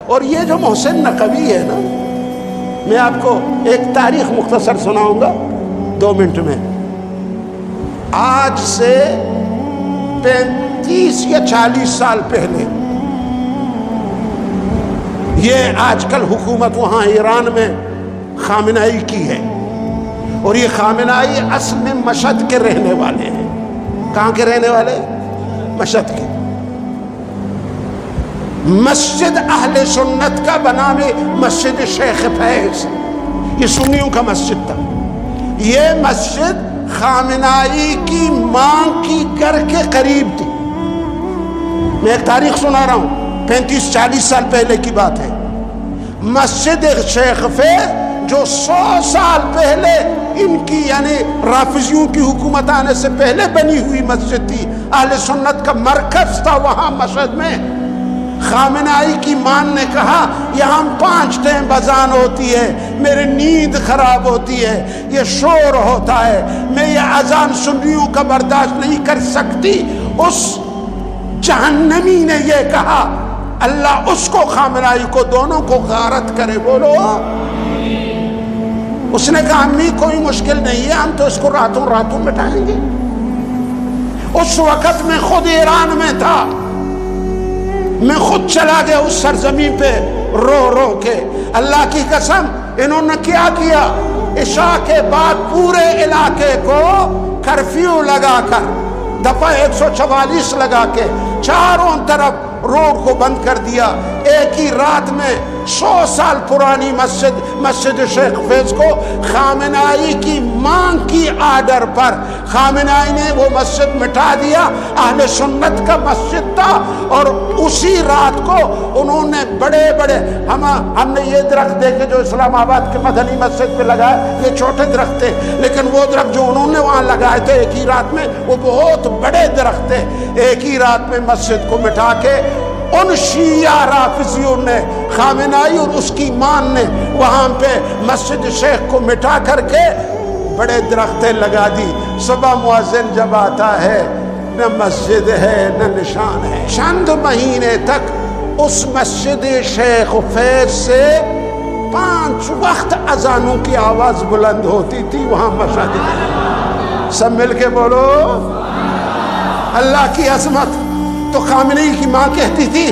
اور یہ جو محسن نقوی ہے نا، میں آپ کو ایک تاریخ مختصر سناؤں گا 2 منٹ میں. آج سے 35 یا 40 سال پہلے، یہ آج کل حکومت وہاں ایران میں خامنائی کی ہے، اور یہ خامنائی اصل میں مشہد کے رہنے والے ہیں. کہاں کے رہنے والے؟ مشہد کے. مسجد اہل سنت کا بنا میں مسجد شیخ فیض، یہ سنیوں کا مسجد تھا. یہ مسجد خامنائی کی ماں کی گھر کے قریب تھی. میں ایک تاریخ سنا رہا ہوں، 35-40 سال پہلے کی بات ہے. مسجد شیخ فیض جو 100 سال پہلے ان کی یعنی رافضیوں کی حکومت آنے سے پہلے بنی ہوئی مسجد تھی، اہل سنت کا مرکز تھا وہاں مشہد میں. خامنائی کی ماں نے کہا یہاں 5 ٹائم اذان ہوتی ہے، میری نیند خراب ہوتی ہے، یہ شور ہوتا ہے، میں یہ اذان سنیوں کا برداشت نہیں کر سکتی. اس جہنمی نے یہ کہا، اللہ اس کو خامنائی کو دونوں کو غارت کرے. بولو. اس نے کہا امی کوئی مشکل نہیں ہے، ہم تو اس کو راتوں راتوں مٹائیں گے. اس وقت میں خود ایران میں تھا، میں خود چلا گیا اس سرزمین پہ رو رو کے. اللہ کی قسم انہوں نے کیا کیا، عشاء کے بعد پورے علاقے کو کرفیو لگا کر، دفعہ 144 لگا کے چاروں طرف روڈ کو بند کر دیا. ایک ہی رات میں 100 سال پرانی مسجد شیخ فیض کو خامنائی کی ماں کی آرڈر پر خامنائی نے وہ مسجد مٹا دیا. اہل سنت کا مسجد تھا، اور اسی رات کو انہوں نے بڑے بڑے ہم نے یہ درخت دیکھے جو اسلام آباد کے مدنی مسجد پہ لگائے، یہ چھوٹے درخت تھے، لیکن وہ درخت جو انہوں نے وہاں لگائے تھے ایک ہی رات میں وہ بہت بڑے درخت تھے. ایک ہی رات میں مسجد کو مٹا کے ان شیعہ رافضیوں نے، خامنائی اور اس کی ماں نے وہاں پہ مسجد شیخ کو مٹا کر کے بڑے درختیں لگا دی. صبح مؤذن جب آتا ہے نہ مسجد ہے نہ نشان ہے. چند مہینے تک اس مسجد شیخ فیض سے 5 وقت اذانوں کی آواز بلند ہوتی تھی وہاں مسجد میں. سب مل کے بولو اللہ کی عظمت. تو خامنائی کی ماں کہتی تھی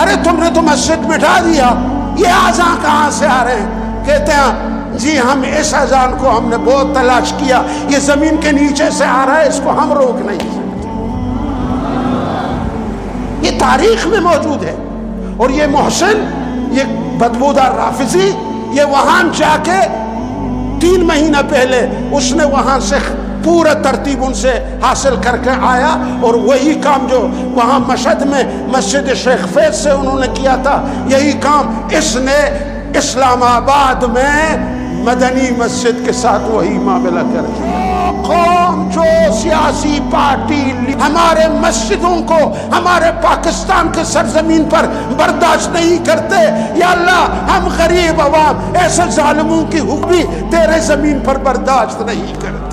ارے تم نے تو مسجد مٹا دیا، یہ اذان کہاں سے آ رہے ہیں؟ کہتے ہیں جی ہم اس اذان کو ہم نے بہت تلاش کیا، یہ زمین کے نیچے سے آ رہا ہے، اس کو ہم روک نہیں سکتے. یہ تاریخ میں موجود ہے. اور یہ محسن، یہ بدبودار رافضی، یہ وہاں جا کے 3 مہینہ پہلے اس نے وہاں سے پورا ترتیب ان سے حاصل کر کے آیا، اور وہی کام جو وہاں مشہد میں مسجد شیخ فیض سے انہوں نے کیا تھا، یہی کام اس نے اسلام آباد میں مدنی مسجد کے ساتھ وہی معاملہ کر دیا. قوم جو سیاسی پارٹی ہمارے مسجدوں کو ہمارے پاکستان کے سرزمین پر برداشت نہیں کرتے، یا اللہ ہم غریب عوام ایسے ظالموں کی حکمی تیرے زمین پر برداشت نہیں کرتے.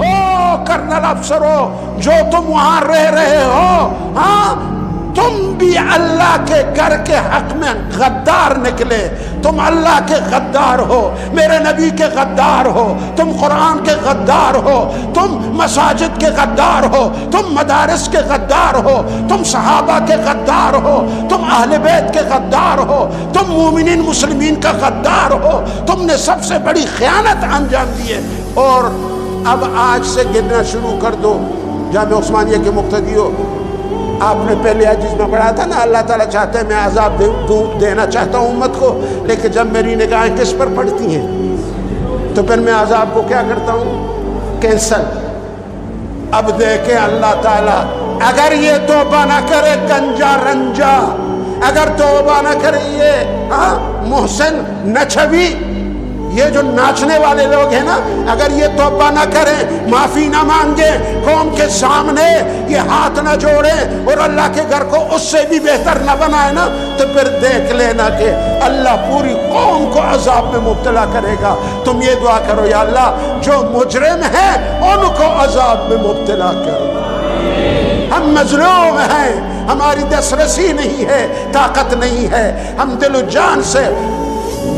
او کرنل افسروں جو تم وہاں رہ رہے ہو، ہاں تم بھی اللہ کے گھر کے حق میں غدار نکلے. تم اللہ کے غدار ہو، میرے نبی کے غدار ہو، تم قرآن کے غدار ہو، تم مساجد کے غدار ہو، تم مدارس کے غدار ہو، تم صحابہ کے غدار ہو، تم اہل بیت کے غدار ہو، تم مومنین مسلمین کا غدار ہو. تم نے سب سے بڑی خیانت انجام دی ہے. اور اب آج سے گرنا شروع کر دو. جامعہ عثمانیہ کے مقتدی ہو، آپ نے پہلے حدیث میں پڑھا تھا نا اللہ تعالیٰ چاہتے ہیں میں عذاب دینا چاہتا ہوں امت کو، لیکن جب میری نگاہیں کس پر پڑتی ہیں تو پھر میں عذاب کو کیا کرتا ہوں؟ کینسل. اب دیکھیں اللہ تعالیٰ اگر یہ توبہ نہ کرے گنجا رنجا، اگر توبہ نہ کرے یہ محسن نچھوی، یہ جو ناچنے والے لوگ ہیں نا، اگر یہ توبہ نہ کریں، معافی نہ مانگیں، قوم کے سامنے یہ ہاتھ نہ جوڑیں اور اللہ کے گھر کو اس سے بھی بہتر نہ بنائے نا، تو پھر دیکھ لینا کہ اللہ پوری قوم کو عذاب میں مبتلا کرے گا. تم یہ دعا کرو یا اللہ جو مجرم ہیں ان کو عذاب میں مبتلا کرو. ہم مظلوم ہیں، ہماری دسترسی نہیں ہے، طاقت نہیں ہے، ہم دل و جان سے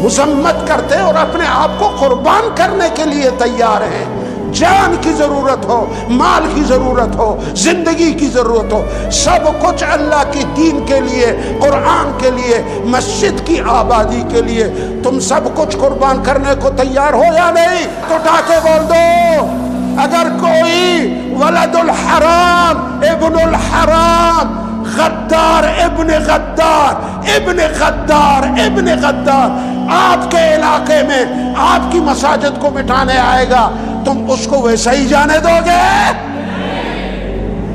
مذمت کرتے اور اپنے آپ کو قربان کرنے کے لیے تیار ہیں۔ جان کی ضرورت ہو، مال کی ضرورت ہو، زندگی کی ضرورت ہو، سب کچھ اللہ کی دین کے لیے، قرآن کے لیے، مسجد کی آبادی کے لیے تم سب کچھ قربان کرنے کو تیار ہو یا نہیں؟ تو اٹھا کے بول دو، اگر کوئی ولد الحرام ابن الحرام غدار ابن غدار ابن غدار ابن غدار آپ کے علاقے میں آپ کی مساجد کو مٹانے آئے گا، تم اس کو ویسا ہی جانے دو گے؟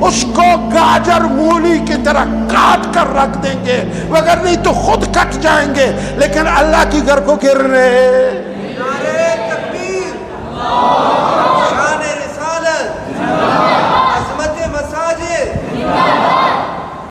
اس کو گاجر مولی کی طرح کاٹ کر رکھ دیں گے، مگر نہیں تو خود کٹ جائیں گے، لیکن اللہ کی گھر کو گرنے۔ نعرہ تکبیر!